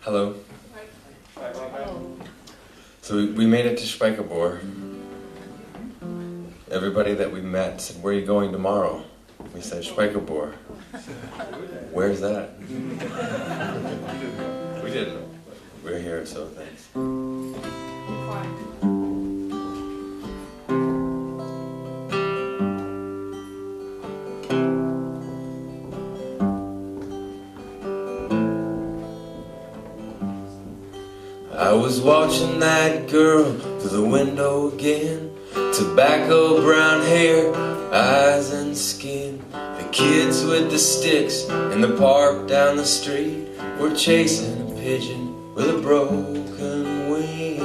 Hello. So we made it to Spijkerboer. Everybody that we met said, "Where are you going tomorrow?" We said, "Spijkerboer." Where's that? We didn't know. We're here, so thanks. I was watching that girl through the window again. Tobacco brown hair, eyes and skin. The kids with the sticks in the park down the street were chasing a pigeon with a broken wing.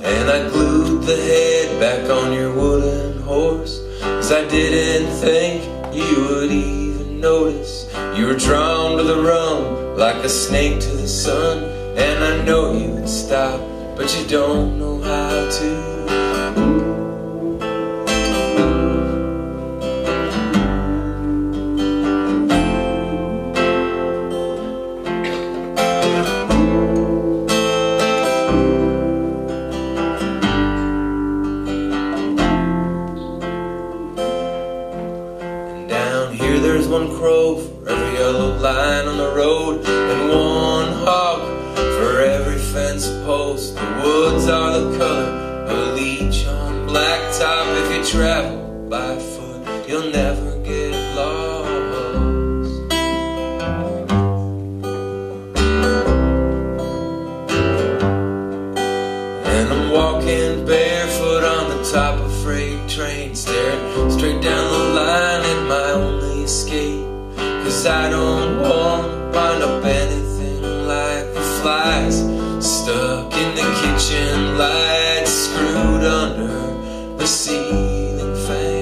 And I glued the head back on your wooden horse, 'cause I didn't think you would even notice. You were drawn to the rum like a snake to the sun, and I know you would stop, but you don't know how to. There's one crow for every yellow line on the road, and one hawk for every fence post. The woods are the color of a leech on blacktop. If you travel by foot, you'll never get lost. And I'm walking barefoot on the top of freight train, staring straight down the line at my only escape. 'Cause I don't want to wind up anything like the flies stuck in the kitchen lights, screwed under the ceiling fan.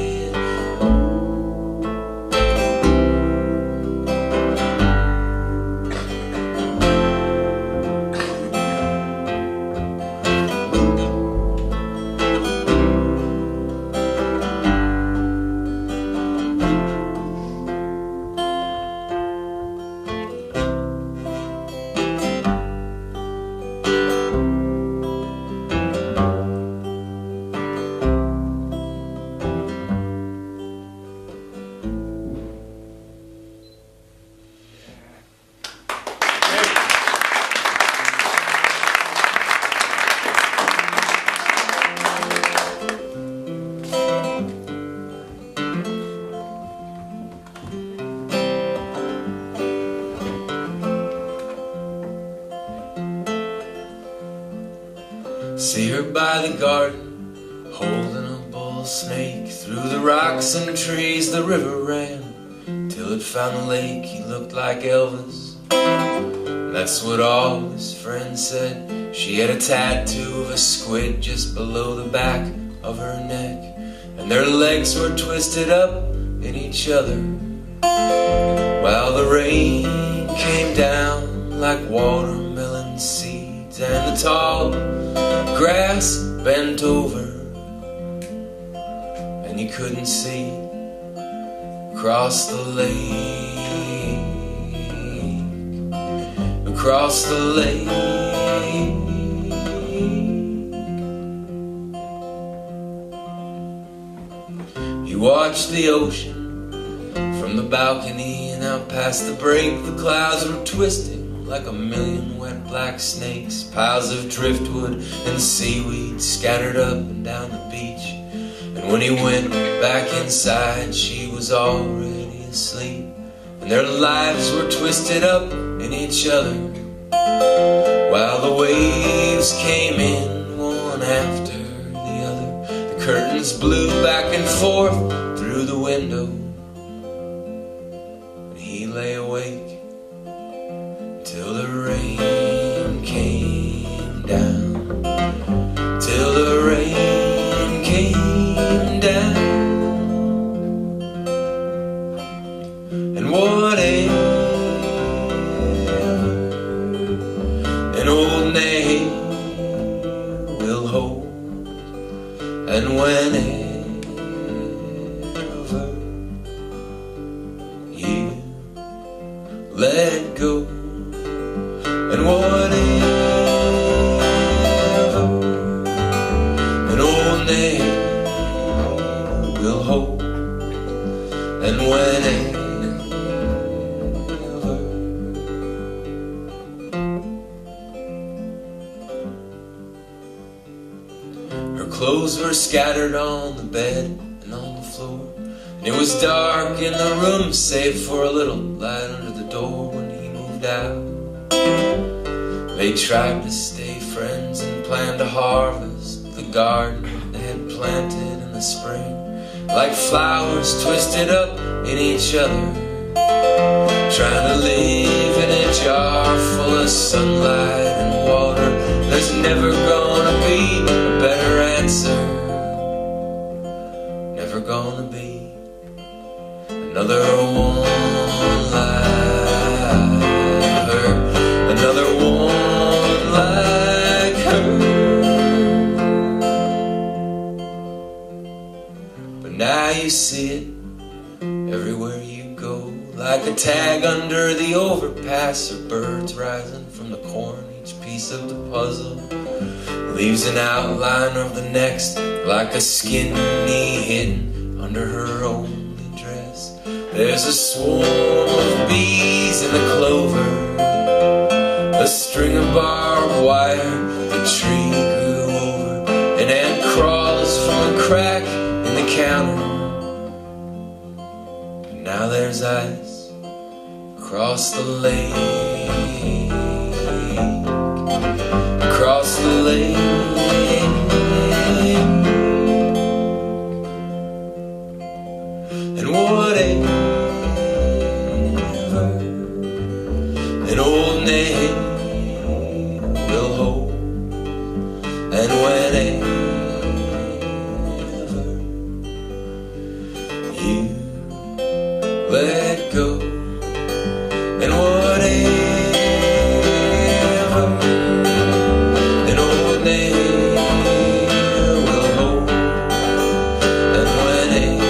See her by the garden, holding a bull snake. Through the rocks and trees the river ran, till it found the lake. He looked like Elvis, that's what all his friends said. She had a tattoo of a squid just below the back of her neck, and their legs were twisted up in each other, while the rain came down like watermelon seeds, and the tall grass bent over, and you couldn't see across the lake, across the lake. You watched the ocean from the balcony, and out past the break the clouds were twisting like a million wet black snakes. Piles of driftwood and seaweed scattered up and down the beach. And when he went back inside, she was already asleep, and their lives were twisted up in each other, while the waves came in one after the other. The curtains blew back and forth through the window, and he lay awake till the rain came down, till the rain came down. And whatever an old name will hold, and whenever let go. And whatever an old name will hold, and whenever her clothes were scattered on the bed and on the floor, and it was dark in the room save for a little light under the door when he moved out. They tried to stay friends and planned to harvest the garden they had planted in the spring, like flowers twisted up in each other, trying to live in a jar full of sunlight and water. There's never gonna be a better answer, never gonna be another one like her, another one like her. But now you see it everywhere you go, like a tag under the overpass, or birds rising from the corn. Each piece of the puzzle leaves an outline of the next, like a skinny hidden under her only dress. There's a swarm of bees in the clover, a string of barbed wire the tree grew over, an ant crawls from a crack in the counter. And now there's ice across the lake, across the lake. And whatever an old name will hold, and whenever you let go, and whatever an old name will hold, and whenever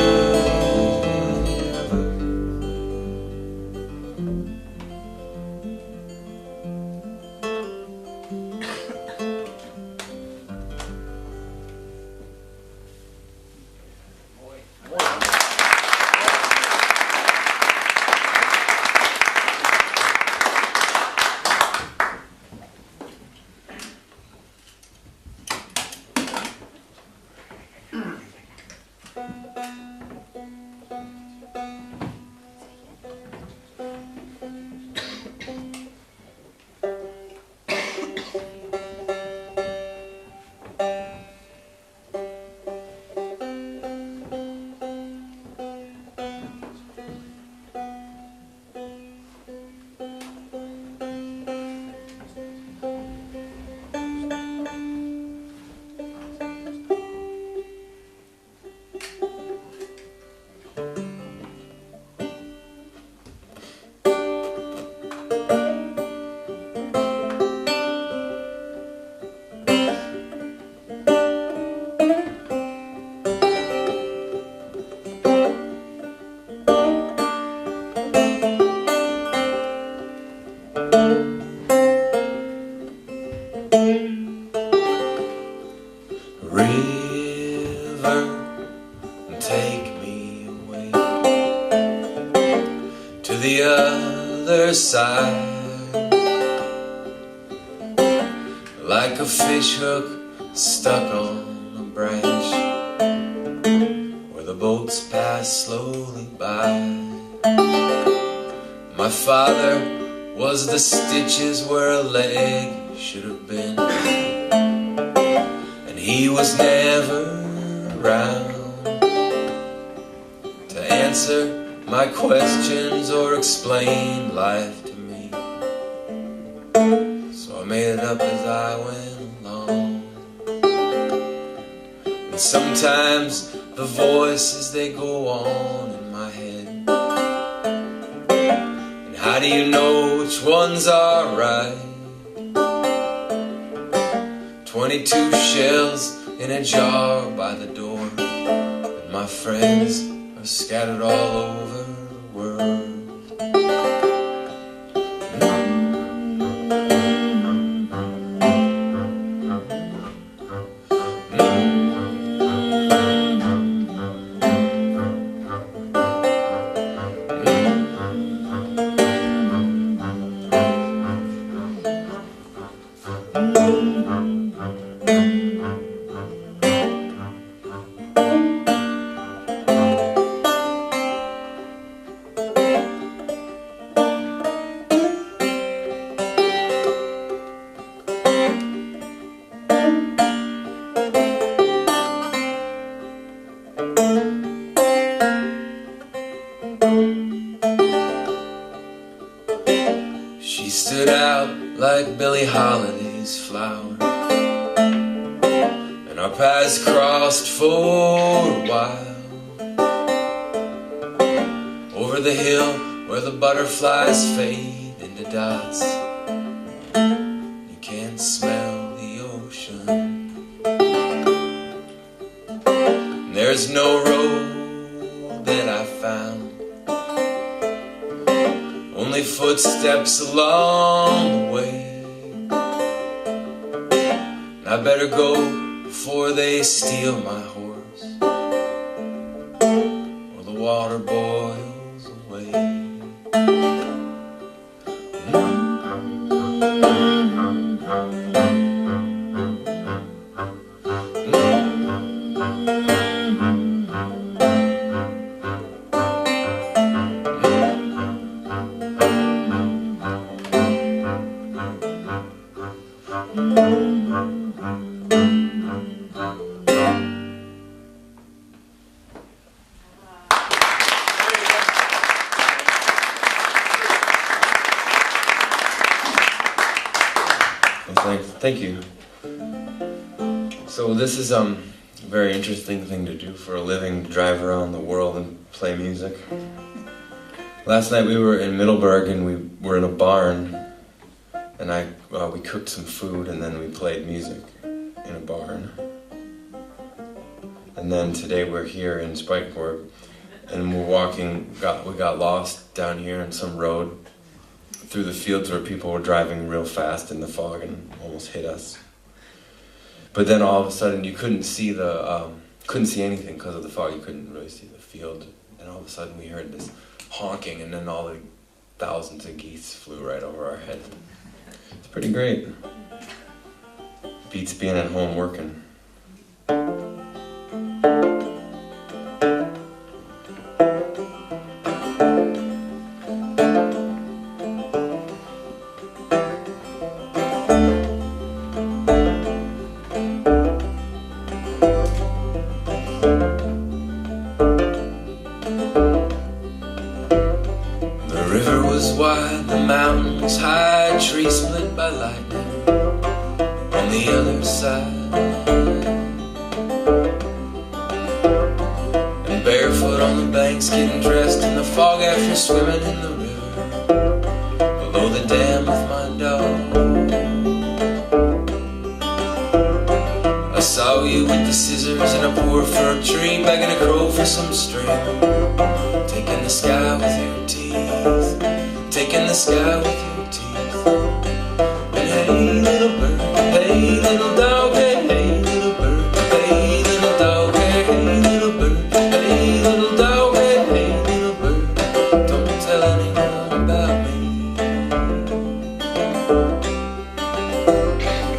river, take me away to the other side, like a fish hook stuck on a branch, where the boats pass slowly by. My father was the stitches where a leg should have been, and he was never around to answer my questions or explain life to me. So I made it up as I went along, and sometimes the voices, they go on in my head. And how do you know which ones are right? 22 shells in a jar by the door, and my friends are scattered all over the world. stood out like Billie Holiday's flower, and our paths crossed for a while. Over the hill where the butterflies fade into dots, you can't smell the ocean. And there's no road that I found, only footsteps along the way. And I better go before they steal my horse, or the water boils away. Thank you. So this is a very interesting thing to do for a living, to drive around the world and play music. Last night we were in Middleburg and we were in a barn, and we cooked some food and then we played music in a barn. And then today we're here in Spikeport and we're walking, we got lost down here in some road through the fields where people were driving real fast in the fog and almost hit us. But then all of a sudden you couldn't see anything because of the fog. You couldn't really see the field. And all of a sudden we heard this honking, and then all the thousands of geese flew right over our heads. It's pretty great. Beats being at home working. Wide, the mountains high, trees split by lightning on the other side. And barefoot on the banks, getting dressed in the fog after swimming in the river below the dam with my dog. I saw you with the scissors in a poor fir tree, begging a crow for some string, taking the sky with your teeth, taking the sky with your teeth. And hey little bird, hey little dog, hey, hey little bird, hey little dog, hey, hey little bird, hey little dog, hey, hey little bird, don't tell anyone about me.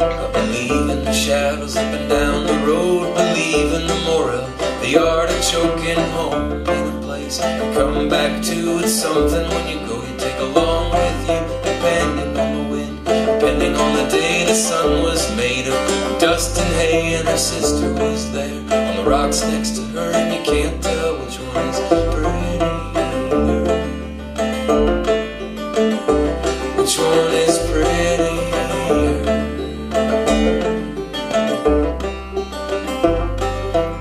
I believe in the shadows up and down the road, believe in the moral, the artichoke and home in a place you come back to. It's something when you go, you take along with you, depending on the wind, depending on the day. The sun was made of dust and hay, and her sister was there on the rocks next to her, and you can't tell which one is prettier. Which one is prettier?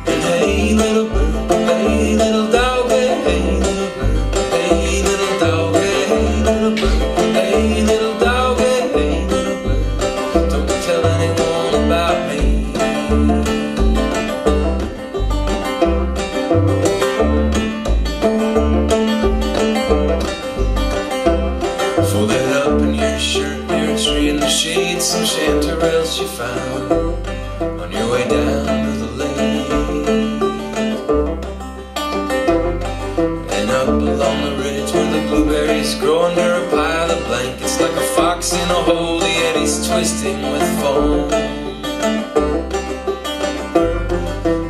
And hey little bird, hey little dog, hey, hey little bird, hey little dog, hey little bird, hey little dog, hey, hey little bird, don't tell anyone about me. Folded up in your shirt near a tree in the shade, some chanterelles you found on your way down to the lake. And up along the ridge where the blueberries grow under a pile of blankets, like a fox in a hole, the eddies twisting with foam.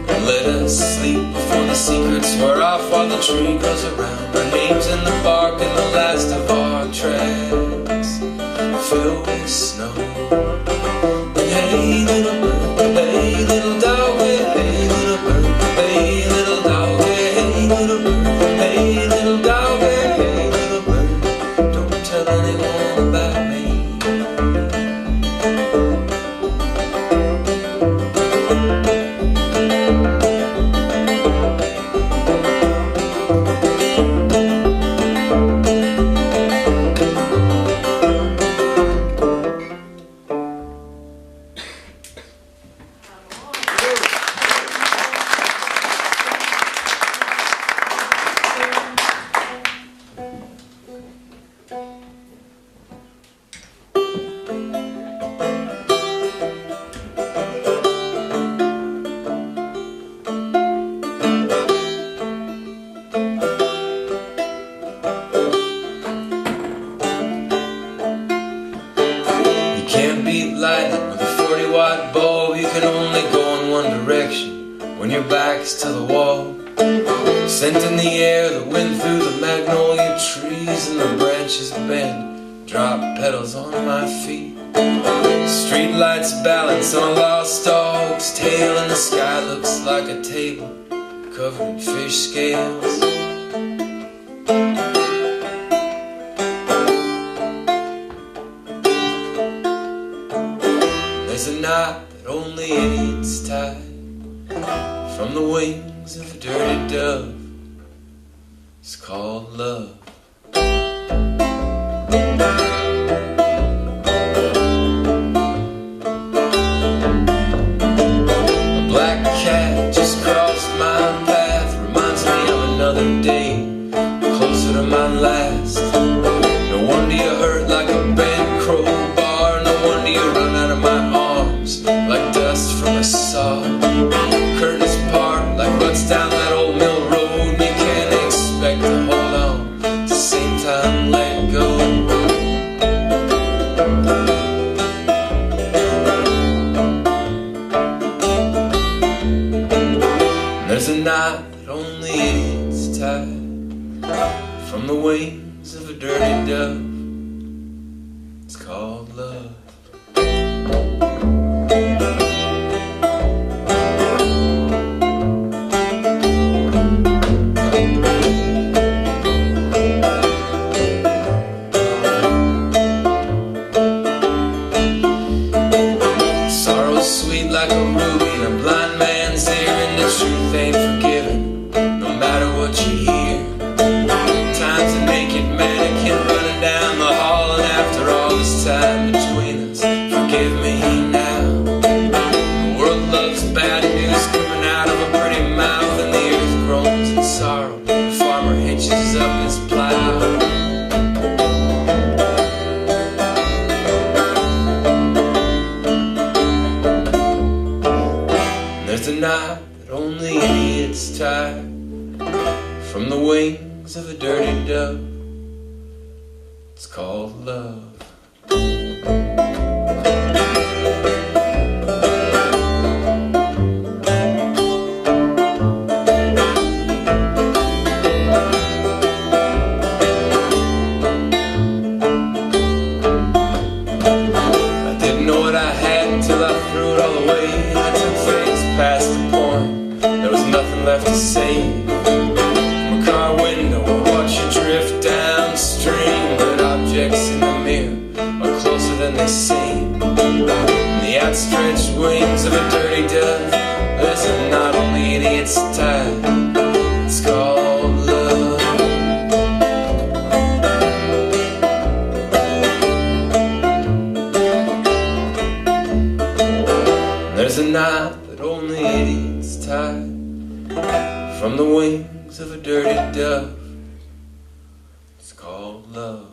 And let us sleep before the secrets wear off while the tree grows around. Our names in the bark and the last of our tracks filled with snow. And hey little bird, hey little dog, hey, hey little bird, hey little dog, hey little bird, hey little dog, hey little bird, don't tell anyone about me. can't beat lightning with a 40-watt bulb. You can only go in one direction when your back's to the wall. Scent in the air, the wind through the magnolia trees, and the branches bend, drop petals on my feet. Street lights balance on a lost dog's tail, and the sky looks like a table covered in fish scales. There's a knot that only idiots tie from the wings of a dirty dove. It's called love. There's a knot that only idiots tie from the wings of a dirty dove. It's called love. Sorrow's sweet like a ruby in a blind man's ear, and the truth ain't forgiven, no matter what you hear. Time's a naked mannequin running down the hall, and after all this time between us, forgive me now. The world loves bad news coming out of a pretty mouth, and the earth groans in sorrow. The farmer hitches up his plow. There's a knot that only idiots tie from the wings of a dirty dove. It's called love. I didn't know what I had until I threw it all away. I took things past the point, there was nothing left to say. From a car window I watch you drift downstream, but objects in the mirror are closer than they seem. In the outstretched wings of a dirty dove, there's a knot only idiots tie. It's called love. There's a knot that only idiots tie from the wings of a dirty dove. It's called love.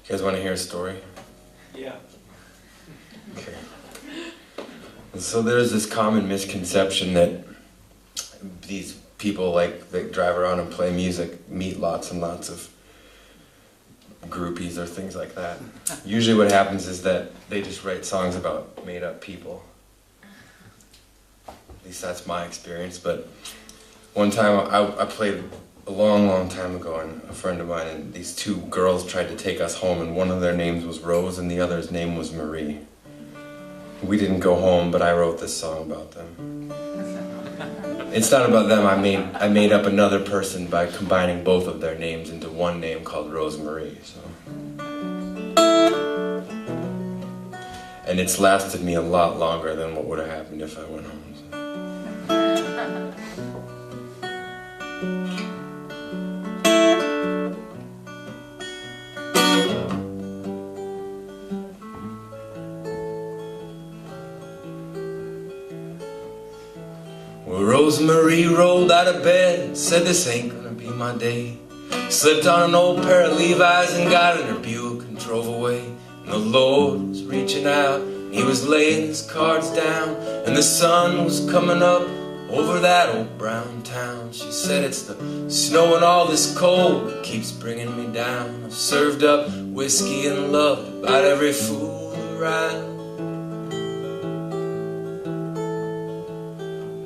You guys want to hear a story? Yeah. Okay. And so there's this common misconception that these people that drive around and play music meet lots and lots of groupies or things like that. Usually what happens is that they just write songs about made-up people. At least that's my experience. But one time I played a long time ago, and a friend of mine, and these two girls tried to take us home, and one of their names was Rose and the other's name was Marie. We didn't go home, but I wrote this song about them. It's not about them. I made up another person by combining both of their names into one name called Rosemary. So. And it's lasted me a lot longer than what would have happened if I went home. So. Well, Rosemary rolled out of bed and said, "This ain't gonna be my day." Slipped on an old pair of Levi's and got in her Buick and drove away. And the Lord was reaching out, and He was laying His cards down, and the sun was coming up over that old brown town. She said, "It's the snow and all this cold that keeps bringing me down. I've served up whiskey and loved about every fool around."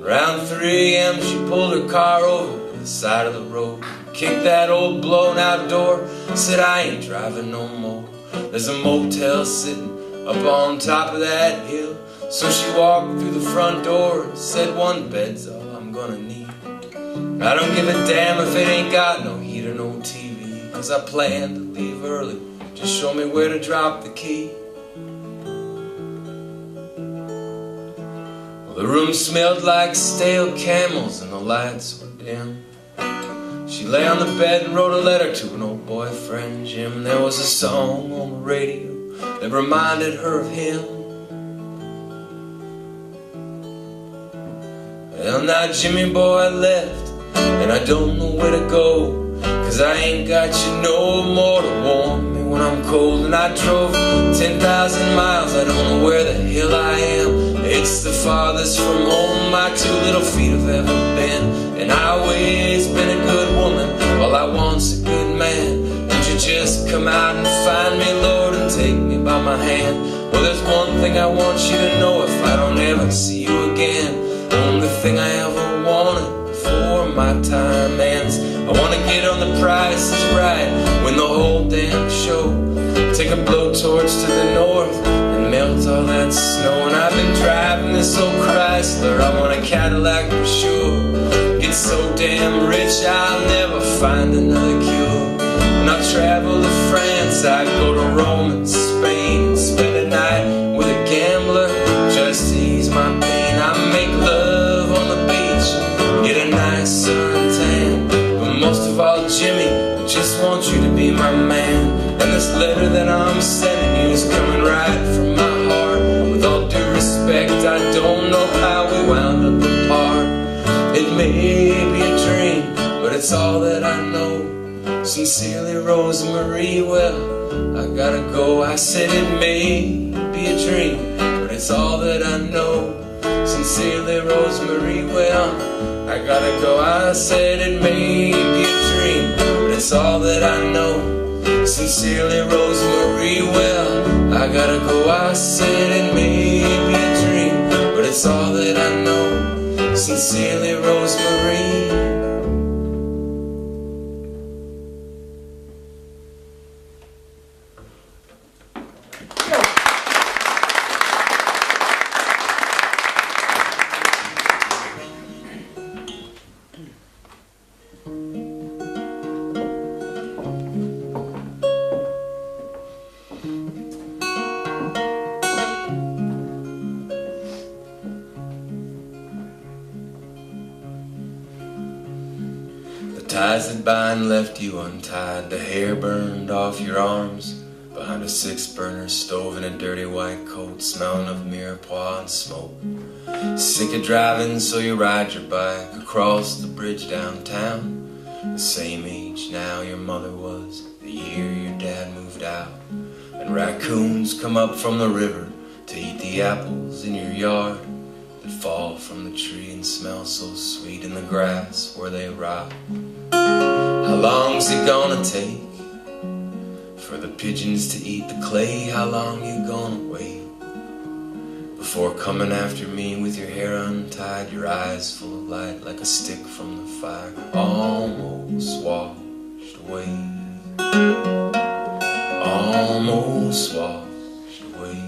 Around 3 a.m. she pulled her car over to the side of the road, kicked that old blown out door, said, "I ain't driving no more. There's a motel sitting up on top of that hill." So she walked through the front door and said, "One bed's all I'm gonna need. I don't give a damn if it ain't got no heat or no TV, 'cause I plan to leave early. Just show me where to drop the key." The room smelled like stale camels and the lights were dim. She lay on the bed and wrote a letter to an old boyfriend, Jim. There was a song on the radio that reminded her of him. Well, now Jimmy boy left, and I don't know where to go, 'cause I ain't got you no more to warm me when I'm cold. And I drove 10,000 miles, I don't know where the hell I am. It's the farthest from home my 2 little feet have ever been. And I always been a good woman, all I want's a good man. Won't you just come out and find me, Lord, and take me by my hand? Well, there's one thing I want you to know, if I don't ever see you again, only thing I ever wanted before my time ends, I wanna get on The Price is Right, win the whole damn show, take a blowtorch to the north and melt all that snow. And I've been driving this old Chrysler, I want a Cadillac for sure. Get so damn rich I'll never find another cure. And I'll travel to France, I go to Rome and Spain, and spend a night with a gambler just to ease my pain. I make love on the beach, get a nice suntan. But most of all, Jimmy, I just want you to be my man. And this letter that I'm sending you is coming right from my heart. With all due respect, I don't know how we wound up apart. It may be a dream, but it's all that I know. Sincerely, Rosemary, well, I gotta go. I said it may be a dream, but it's all that I know. Sincerely, Rosemary, well, I gotta go. I said it may be a dream, but it's all that I know. Sincerely, Rosemary, well, I gotta go. I said it may be a dream, but it's all that I know. Sincerely, Rosemary. Ties that bind left you untied, the hair burned off your arms, behind a 6-burner stove in a dirty white coat, smelling of mirepoix and smoke. Sick of driving, so you ride your bike across the bridge downtown. The same age now your mother was, the year your dad moved out. And raccoons come up from the river to eat the apples in your yard that fall from the tree and smell so sweet in the grass where they rot. How long's it gonna take For the pigeons to eat the clay, how long you gonna wait? Before coming after me with your hair untied, your eyes full of light like a stick from the fire, almost washed away, almost washed away.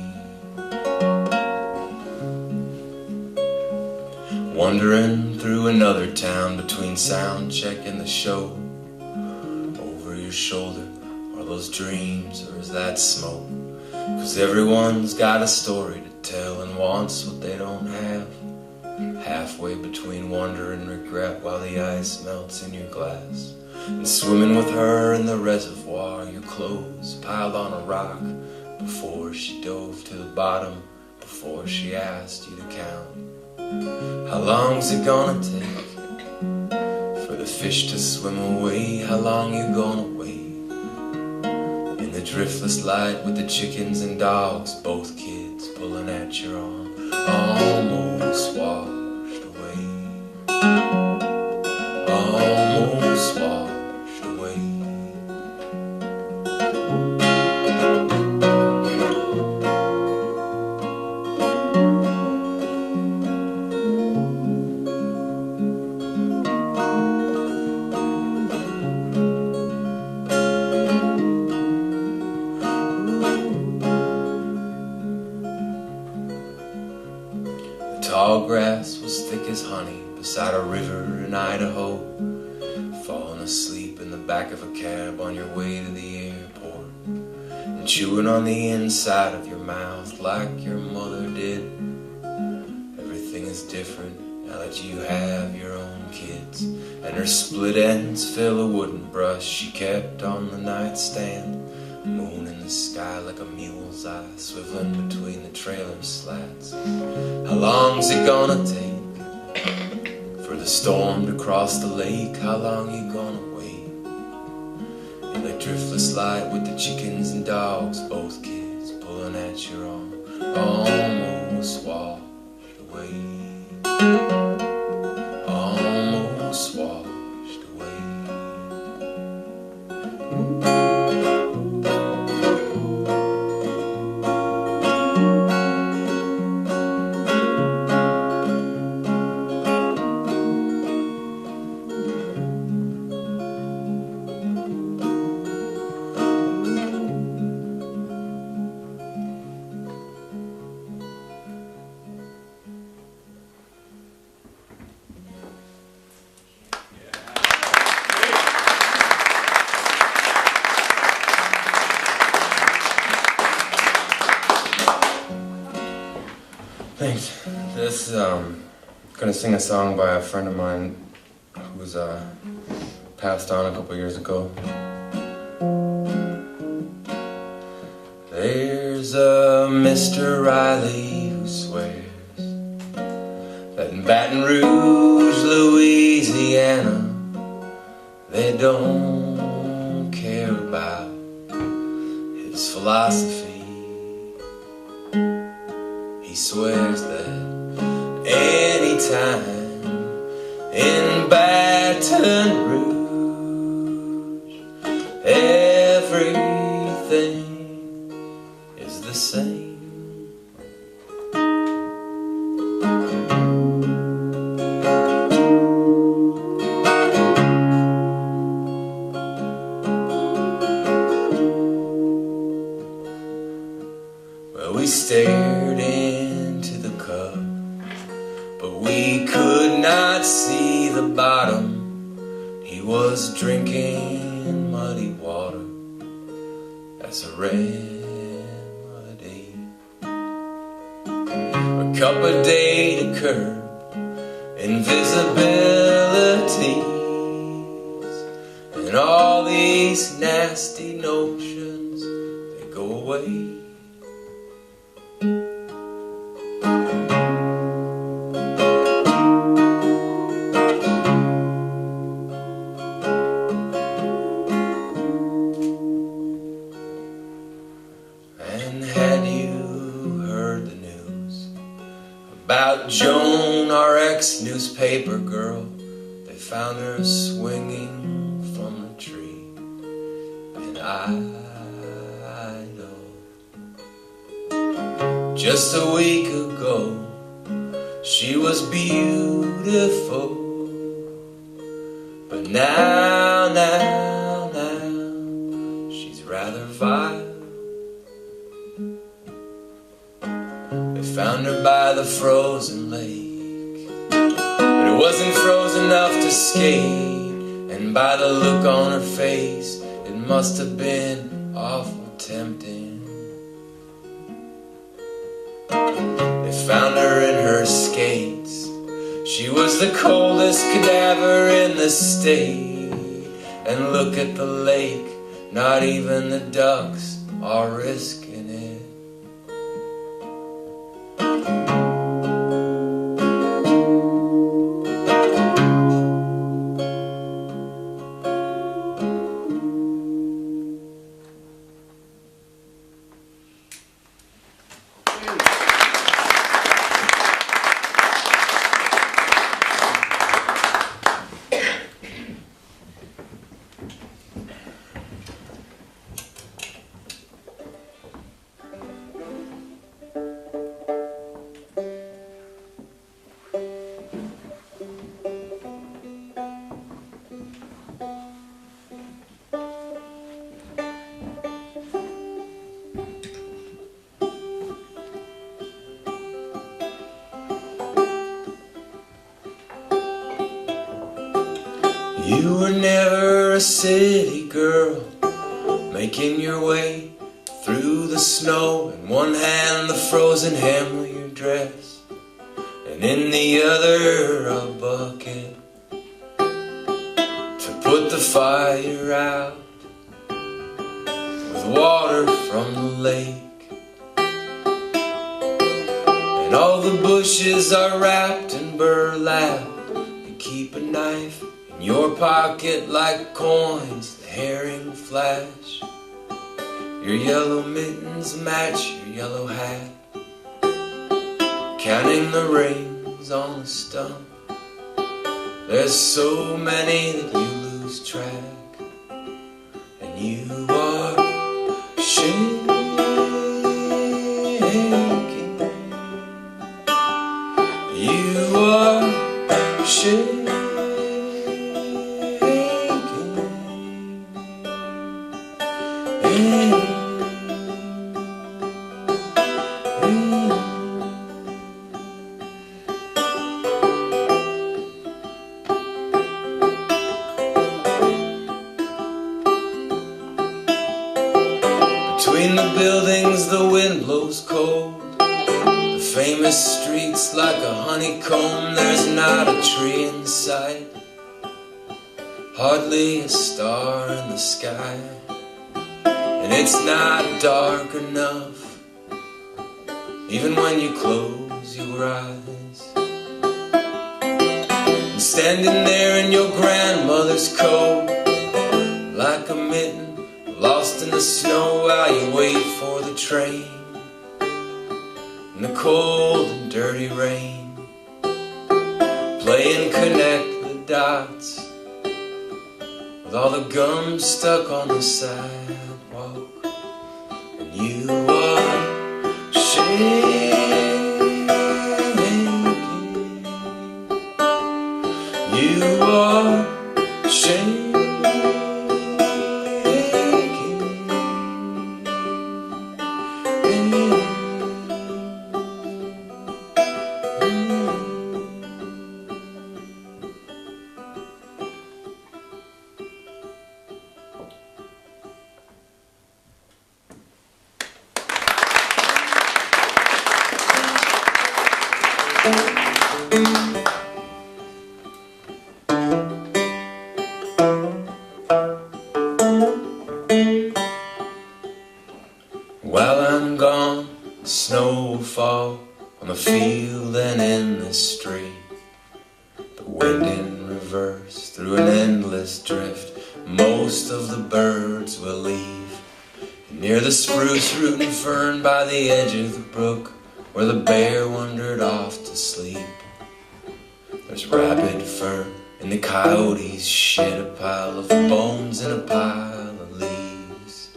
Wandering through another town between sound check and the show, over your shoulder, are those dreams or is that smoke? 'Cause everyone's got a story to tell and wants what they don't have. Halfway between wonder and regret while the ice melts in your glass. And swimming with her in the reservoir, your clothes piled on a rock, before she dove to the bottom, before she asked you to count. How long's it gonna take for the fish to swim away? How long you gonna wait in the driftless light with the chickens and dogs, both kids pulling at your arm, almost washed away, almost washed away. Tall grass was thick as honey beside a river in Idaho, falling asleep in the back of a cab on your way to the airport, and chewing on the inside of your mouth like your mother did. Everything is different now that you have your own kids, and her split ends fill a wooden brush she kept on the nightstand. Moon in the sky like a mule's eye, swiveling between the trailer slats. How long's it gonna take for the storm to cross the lake? How long you gonna wait in the driftless light with the chickens and dogs, both kids pulling at your arm, almost washed away, almost washed away. Thanks. This gonna sing a song by a friend of mine who was passed on a couple years ago. There's a Mr. Riley who swears that in Baton Rouge, Louisiana, they don't care about his philosophy. He swears that anytime in Baton Rouge, everything is the same. Well, we stared into the cup, but we could not see the bottom. He was drinking muddy water, that's a remedy. A cup a day to curb invisibilities, and all these nasty notions, they go away. And had you heard the news about Joan, our ex-newspaper girl? They found her swinging from the tree in Idaho. Just a week ago she was beautiful, but now she's rather vile. They found her by the frozen lake, but it wasn't frozen enough to skate, and by the look on her face it must have been awful tempting. They found her in her skates. She was the coldest cadaver in the state. And look at the lake, not even the ducks are risking it. You were never a city girl, making your way through the snow. In one hand the frozen hem of your dress, and in the other a bucket to put the fire out with water from the lake. And all the bushes are wrapped in burlap. You keep a knife in your pocket like coins, the herring flash. Your yellow mittens match your yellow hat, counting the rings on the stump. There's so many that you lose track, and you are shaking. You are shaking. Between the buildings the wind blows cold, the famous streets like a honeycomb. There's not a tree in sight, hardly a star in the sky, and it's not dark enough even when you close your eyes. And standing there in your grandmother's coat, like a mitten lost in the snow while you wait for the train in the cold and dirty rain, playing connect the dots with all the gum stuck on the sidewalk. And you are shaking. You are shaking. While I'm gone, the snow will fall on the field and in the street. The wind in reverse through an endless drift. Most of the birds will leave. And near the spruce root and fern by the edge of the brook, where the bear wandered off to sleep, there's rabbit fur and the coyotes shit a pile of bones in a pile of leaves.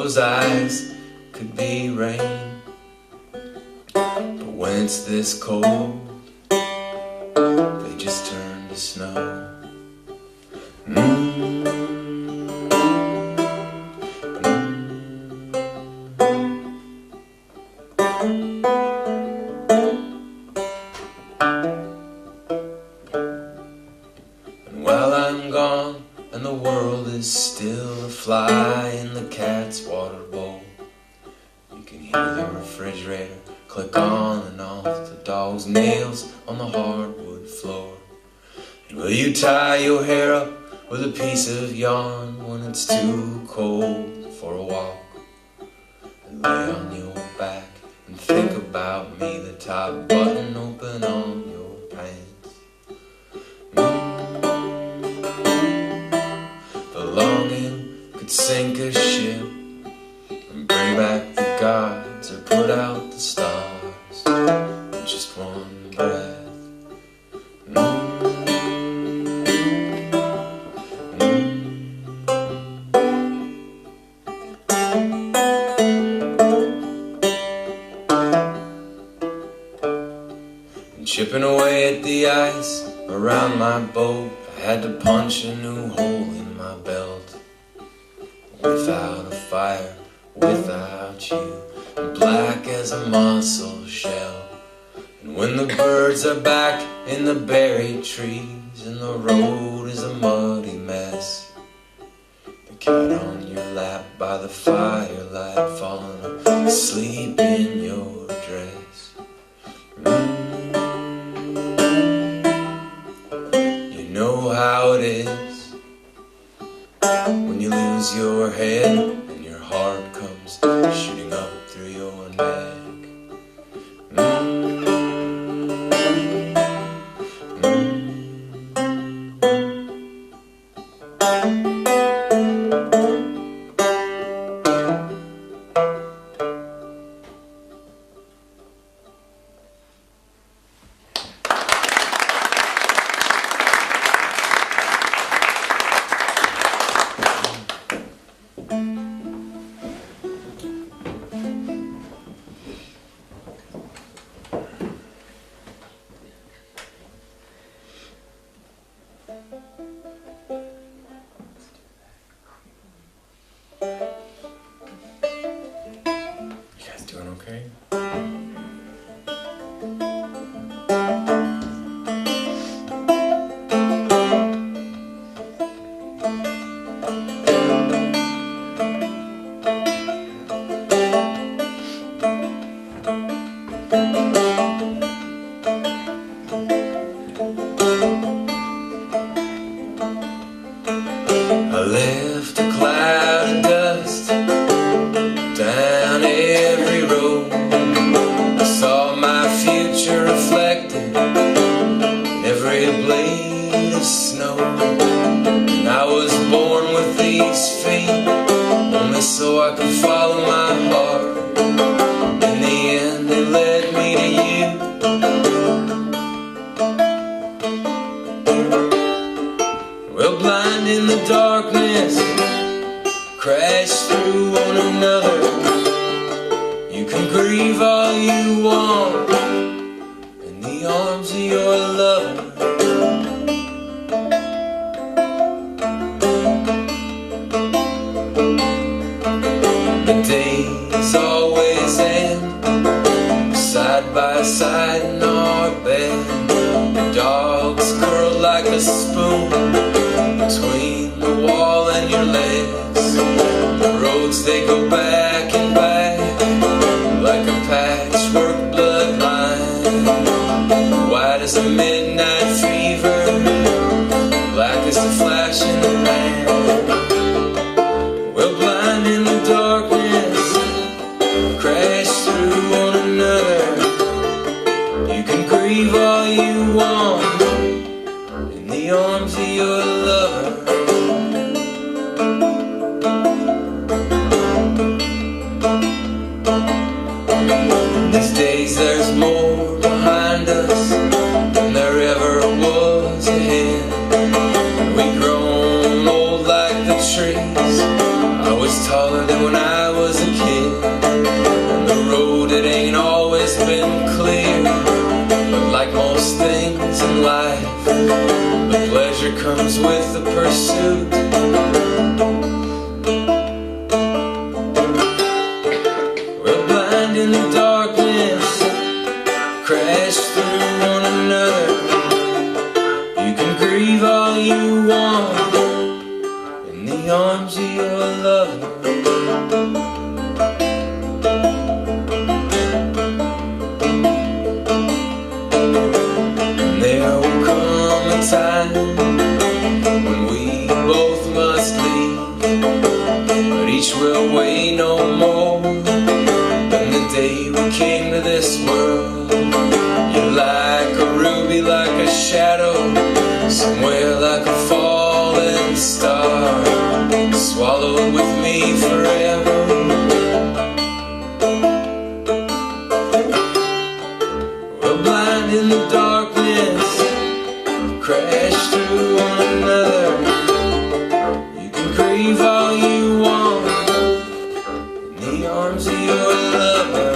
those eyes could be rain, but when it's this cold, they just turn to snow. And while I'm gone and the world is still a fly in the cat's water bowl, you can hear the refrigerator click on and off, the dog's nails on the hardwood floor. And will you tie your hair up with a piece of yarn when it's too cold for a walk? And lay on your back and think about me, the top button open on your pants. The longing could sink a ship and bring back the gods or put out the stars in just one breath. Chipping away at the ice around my boat, I had to punch a new hole in my belt. Without a fire, without you, I'm black as a mussel shell. And when the birds are back in the buried trees and the road is a muddy mess, the cat on your lap by the firelight falling asleep in your dress. How it is when you lose your head and your heart comes shooting up through your neck. Okay. I left a cloud of dust down every road. I saw my future reflected in every blade of snow. And I was born with these feet only so I could follow my heart. In the end they led me to you. Well, blind in the darkness, crash through one another. You can grieve all you want in the arms of your lover. The days always end side by side in our bed. The dogs curled like a spoon between the wall and your legs. The roads, they go back and back like a patchwork bloodline. White as a midnight fever, black as the flash in the pan. Well, blind in the darkness, crash through one another. You can grieve all you want in the arms of your lover. than when I was a kid. On the road it ain't always been clear, but like most things in life, the pleasure comes with the pursuit. We're blind in the darkness, crash through one another. You can grieve all you want in the arms of your lover. And there will come a time when we both must leave, but each will weigh no more than the day we came to this world. You're like a ruby, like a shadow, somewhere like a falling star, swallowed with me forever. We're blind in the darkness, crash through one another. You can grieve all you want in the arms of your lover.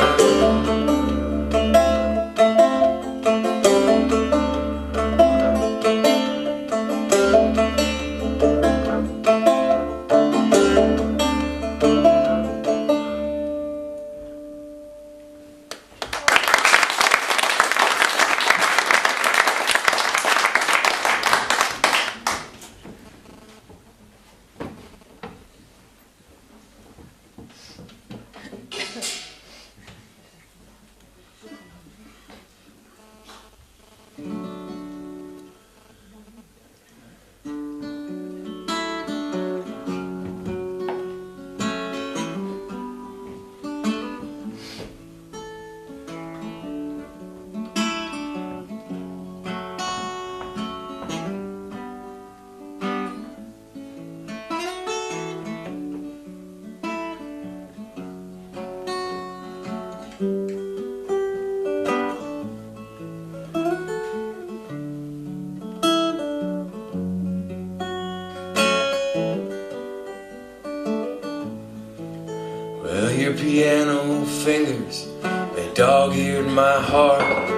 Well, your piano fingers, they dog-eared my heart.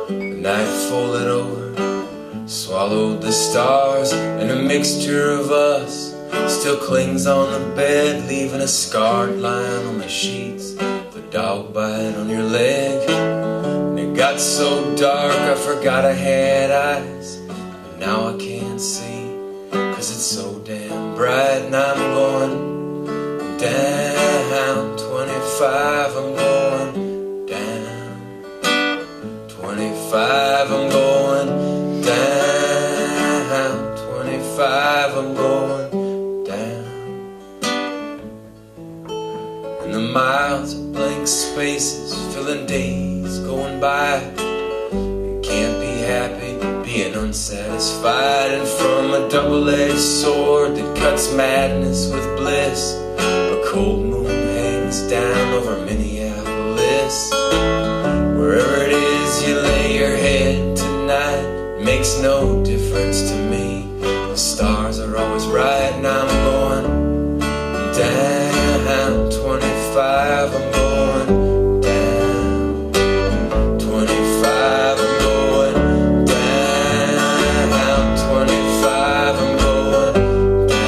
The night folded over, swallowed the stars, and a mixture of us still clings on the bed, leaving a scarred line on the sheets, the dog bite on your leg. And it got so dark I forgot I had eyes, but now I can't see, 'cause it's so damn bright. And I'm going down 25, I'm going down 25, I'm going down 25, I'm going down. And the miles of blank spaces filling days going by. You can't be happy being unsatisfied, and from a double-edged sword that cuts madness with bliss, a cold moon hangs down over Minneapolis. Wherever it is you lay your head tonight, it makes no difference to me. The stars are always right, and I'm going down 25, I'm going down 25, I'm going down 25, I'm going down.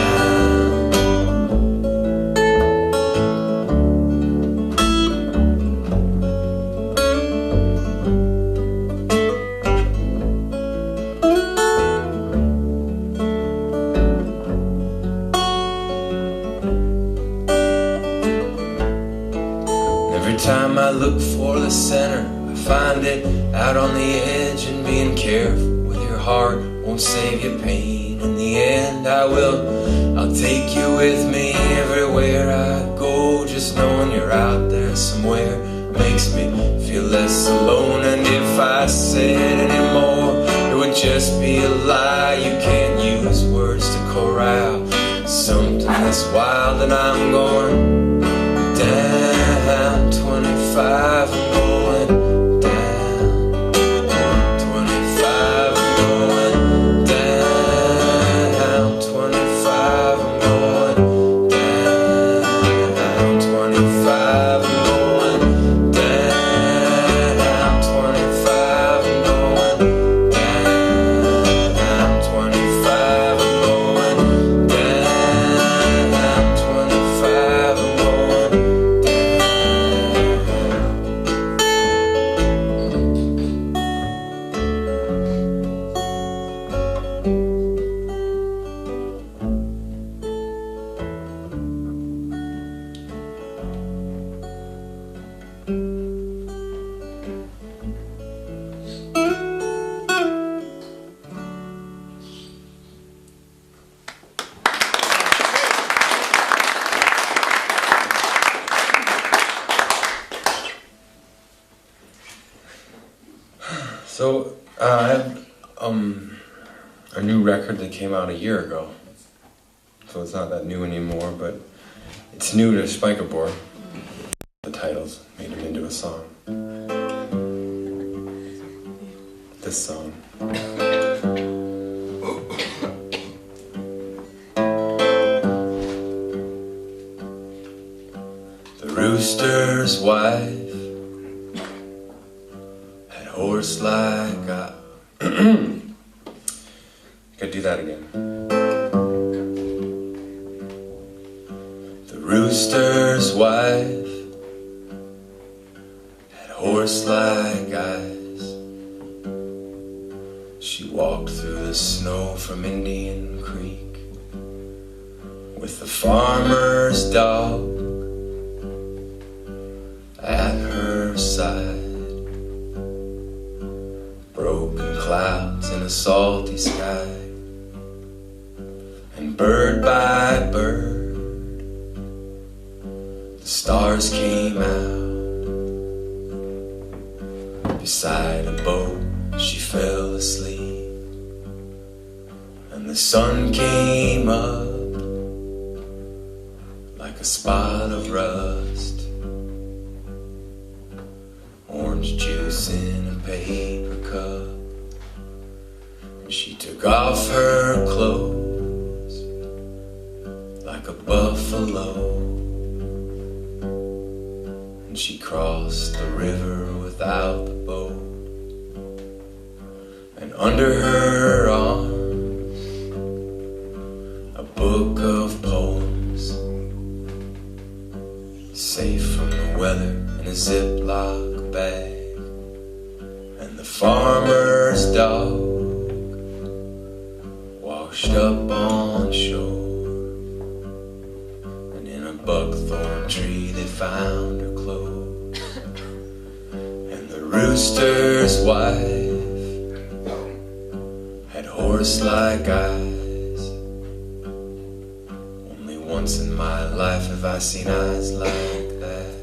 Every time I look for the center, I find it out on the edge, and being careful with your heart won't save you pain. In the end I'll take you with me everywhere I go. Just knowing you're out there somewhere makes me feel less alone. And if I said any more, it would just be a lie. You can't use words to corral something that's wild. And I'm going down 25, I'm going down 25, I'm going down 25, I'm going down. So I have a new record that came out a year ago. So it's not that new anymore, but it's new to Spikerboard. The titles made him into a song. This song. The rooster's wife had horse like I could do that again. The rooster's wife had horse like eyes. She walked through the snow from Indian Creek with the farmer's dog at her side. Broken clouds in a salty sky, and bird by bird the stars came out. Beside a boat she fell asleep, and the sun came up like a spot of rust. Orange juice in a paper cup, and she took off her clothes like a buffalo, and she crossed the river without the boat, and under her arms a book of poems, safe from the weather in a Ziploc bag. And the farmer's dog washed up on shore, and in a buckthorn tree they found her clothes. And the rooster's wife had horse-like eyes. Only once in my life have I seen eyes like that.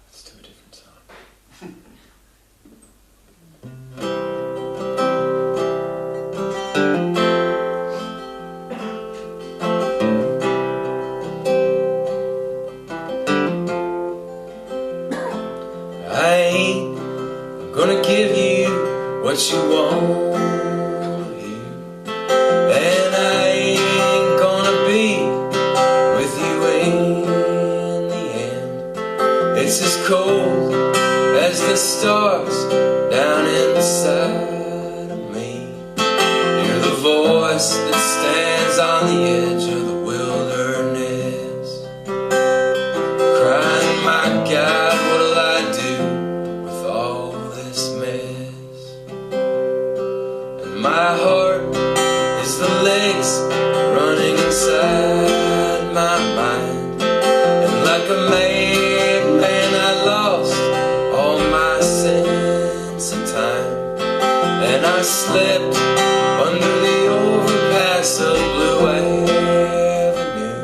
Let's do a different song. I ain't gonna give you what you want here, and I ain't gonna be with you in the end. It's as cold as the stars down inside of me. You're the voice that stands on the edge of the wilderness, crying, my God, what'll I do with all this mess? And my heart is the legs running inside my mind, and like a madman I lost all my sense of time. And I slept under the overpass of Blue Avenue,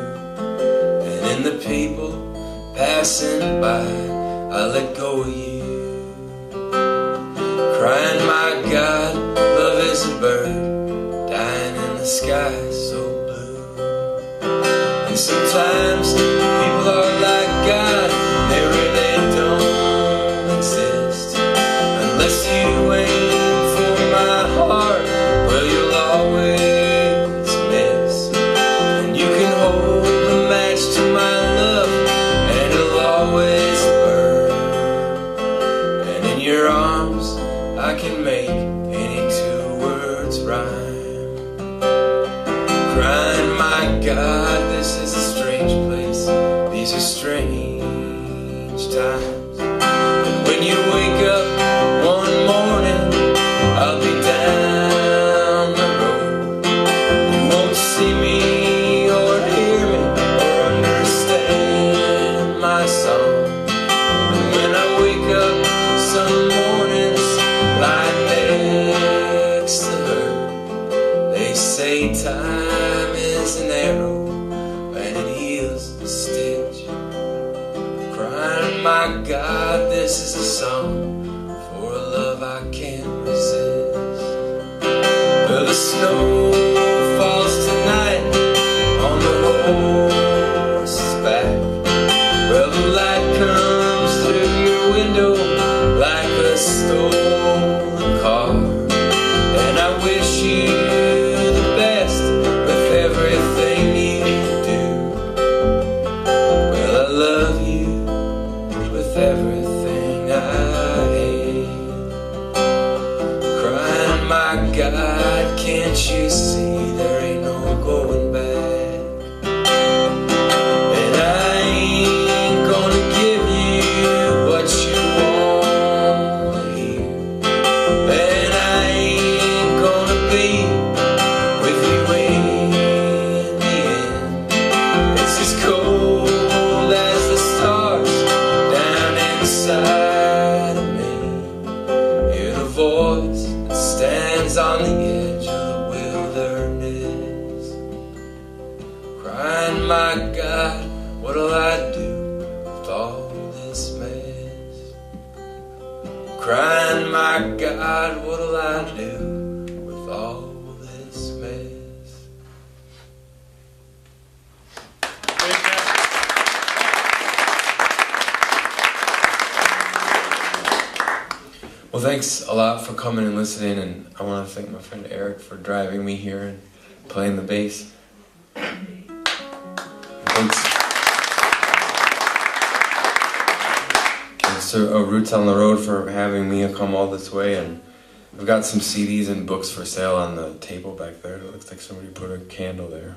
and in the people passing by I let go of you, crying, my God, love is a bird dying in the sky so blue. And sometimes people are like God, they really don't exist. Unless you aim for my heart, well, you'll always miss. And you can hold a match to my love, and it'll always burn. And in your arms I can make any two words rhyme, crying, my God, this is a strange place, these are strange times. And when you wake up one morning, I'll be down the road. You won't see me or hear time is an arrow and it heals a stitch. Crying, my God, this is a song for a love I can't resist. Well, the snow falls tonight on the horse's back. Well, the light comes through your window like a stolen car. And I wish you the best with everything you do. Well, I love you with everything I am. Crying, my God, can't you see there ain't no going back? And I ain't gonna give you what you want to hear. And I ain't gonna be with you in the end. It's as cold as the stars down inside of me. Hear the voice that stands on the edge of the wilderness. Crying, my God, what'll I do with all this mess? Crying, my God, what'll I do with all this mess? Well, thanks a lot for coming and listening, and I want to thank my friend Eric for driving me here and playing the bass. Thanks to Roots on the Road for having me come all this way, and I've got some CDs and books for sale on the table back there. It looks like somebody put a candle there.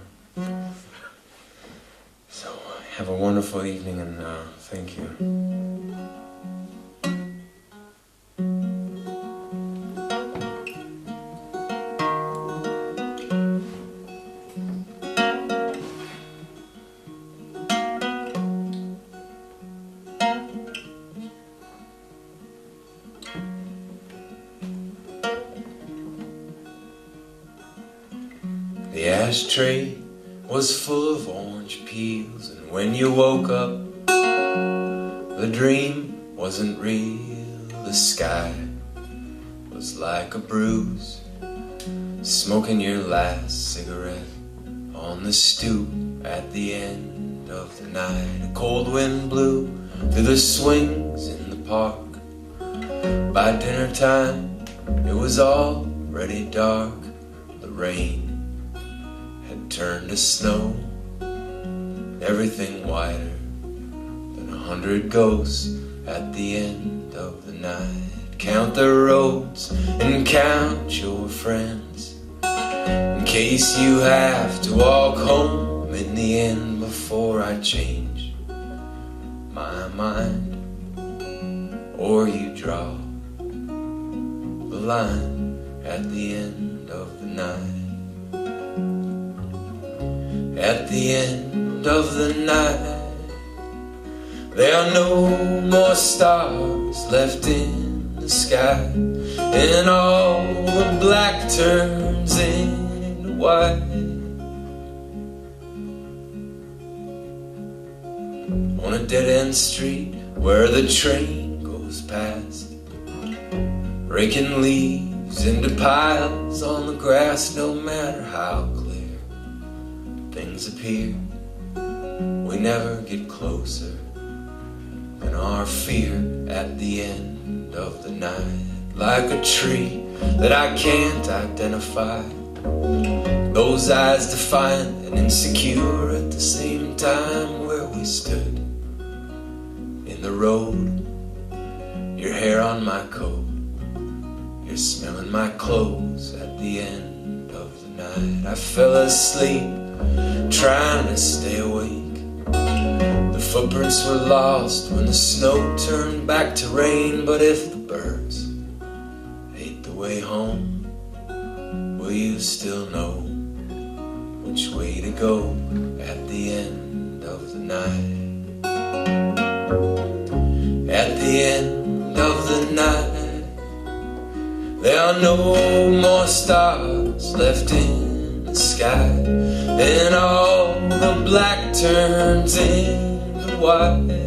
So have a wonderful evening, and thank you. The ashtray was full of orange peels, and when you woke up, the dream wasn't real. The sky was like a bruise, smoking your last cigarette on the stoop at the end of the night. A cold wind blew through the swings in the park. By dinner time, it was already dark. The rain had turned to snow, everything whiter than 100 ghosts at the end of the night. Count the roads and count your friends, in case you have to walk home in the end, before I change my mind or you draw the line at the end of the night. At the end of the night, there are no more stars left in the sky, and all the black turns into white. On a dead-end street where the train goes past, raking leaves into piles on the grass. No matter how clear things appear, we never get closer than our fear at the end of the night. Like a tree that I can't identify, those eyes defiant and insecure at the same time, where we stood in the road, your hair on my coat, you're smelling my clothes at the end of the night. I fell asleep trying to stay awake. The footprints were lost when the snow turned back to rain. But if the birds ate the way home, will you still know which way to go at the end of the night? At the end of the night, there are no more stars left in the sky, and all the black turns into white.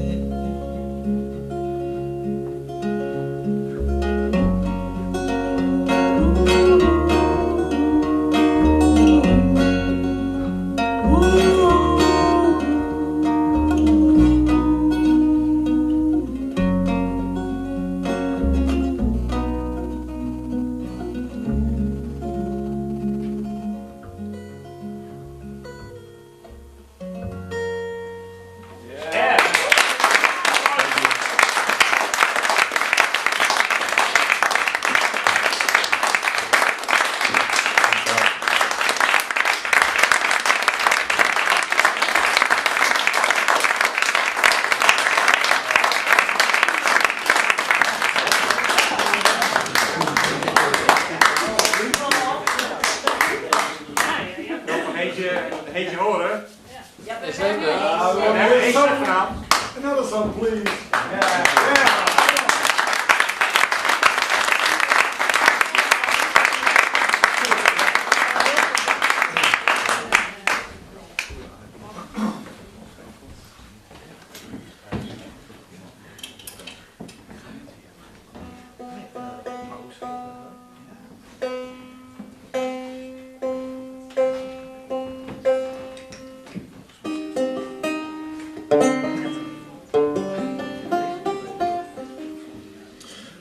Heet je horen? Ja, we hebben één song vanavond. Another song, please.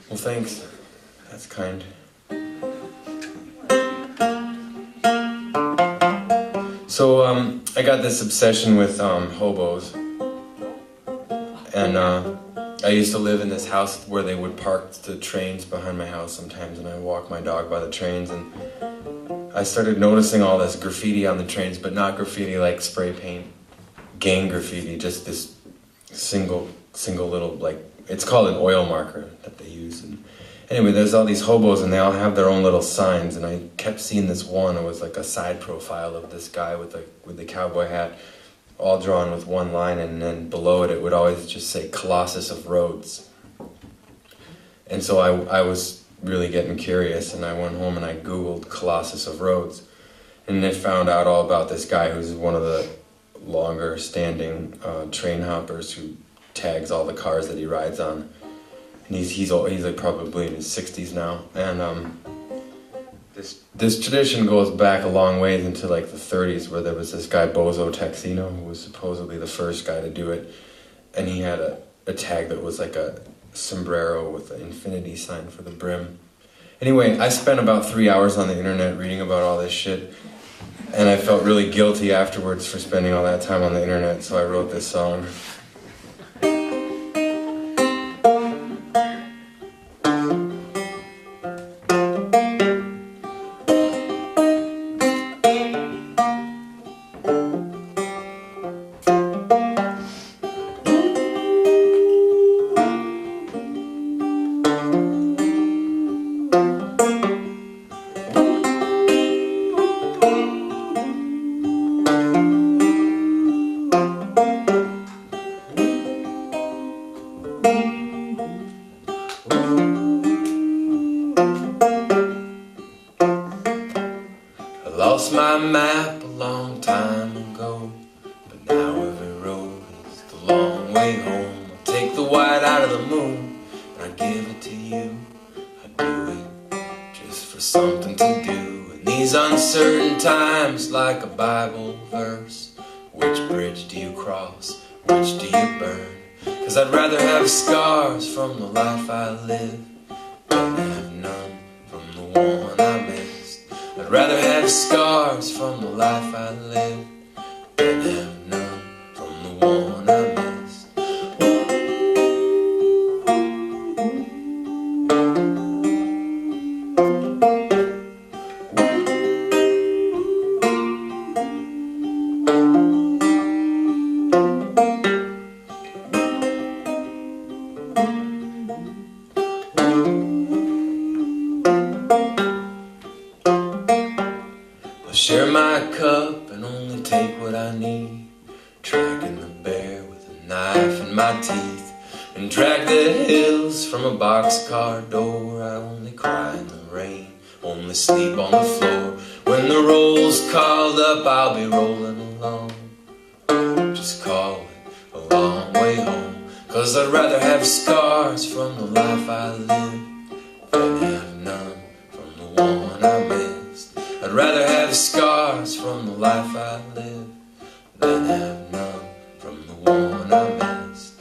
Well, thanks. That's kind. So, I got this obsession with hobos. And I used to live in this house where they would park the trains behind my house sometimes, and I'd walk my dog by the trains, and I started noticing all this graffiti on the trains, but not graffiti like spray paint, gang graffiti, just this single little, like, it's called an oil marker that they use. And anyway, there's all these hobos, and they all have their own little signs, and I kept seeing this one. It was like a side profile of this guy with the cowboy hat, all drawn with one line, and then below it would always just say Colossus of Rhodes. And so I was really getting curious, and I went home and I Googled Colossus of Rhodes, and I found out all about this guy who's one of the longer standing train hoppers who tags all the cars that he rides on. And he's like probably in his 60s now, and this tradition goes back a long ways into like the 30s, where there was this guy Bozo Texino, who was supposedly the first guy to do it, and he had a tag that was like a sombrero with an infinity sign for the brim. Anyway, I spent about 3 hours on the internet reading about all this shit, and I felt really guilty afterwards for spending all that time on the internet, so I wrote this song. Lost my map a long time ago, but now every road is the long way home. I'll take the white out of the moon, and I give it to you. I do it just for something to do in these uncertain times, like a Bible verse. Which bridge do you cross? Which do you burn? 'Cause I'd rather have scars from the life I live than have none from the one I missed. I'd rather have scars from the life I live than have none from the one I missed. I'll share my cup and only take what I need, tracking the bear with a knife in my teeth, and drag the hills from a boxcar door. I only cry in the rain, only sleep on the floor When the roll's called up, I'll be rolling along. Just call it a long way home. 'Cause I'd rather have scars from the life I lived than have none from the one I missed. I'd rather have scars from the life I lived than have none from the one I missed.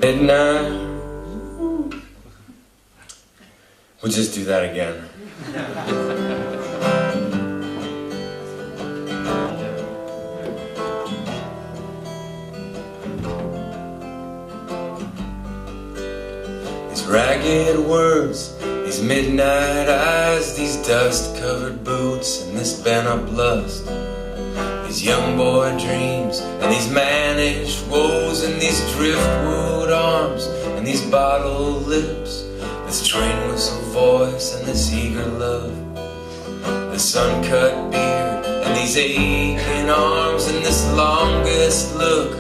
Midnight. We'll just do that again. These ragged words, these midnight eyes, these dust-covered boots, and this bent-up lust. These young boy dreams, and these managed woes, and these driftwood arms, and these bottled lips, this train whistle voice, and this eager love, this uncut beard, and these aching arms, and this longest look,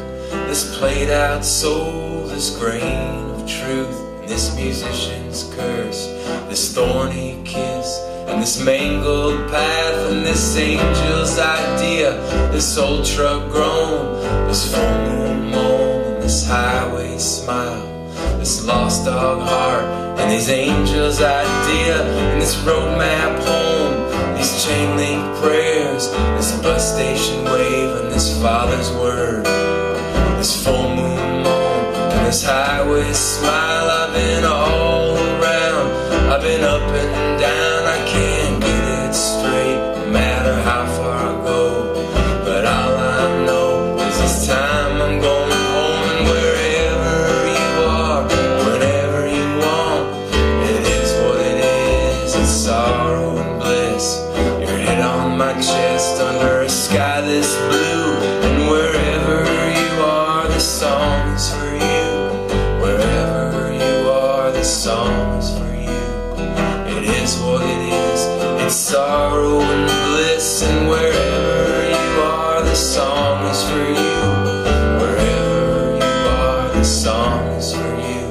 this played out soul, this grain of truth, and this musician's curse, this thorny kiss, and this mangled path, and this angel's idea, this old truck groan, this full moon moan, and this highway smile, this lost dog heart, and these angels' idea, and this road map home, these chain link prayers, this bus station wave, and this father's word, this full moon moan, and this highway smile. I've been all around, I've been up and down, I can't get it straight, no matter how far I go. But all I know is this time I'm going home, and wherever you are, whenever you want, it is what it is. It's sorrow and bliss. Your head on my chest under a sky this blue, and wherever you are, this song is for you. Wherever you are, this song is for you. It is what it is. It's sorrow and bliss, and wherever you are, this song is for you. Wherever you are, this song is for you.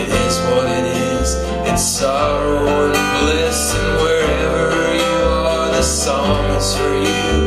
It is what it is. It's sorrow and bliss, and wherever you are, this song is for you.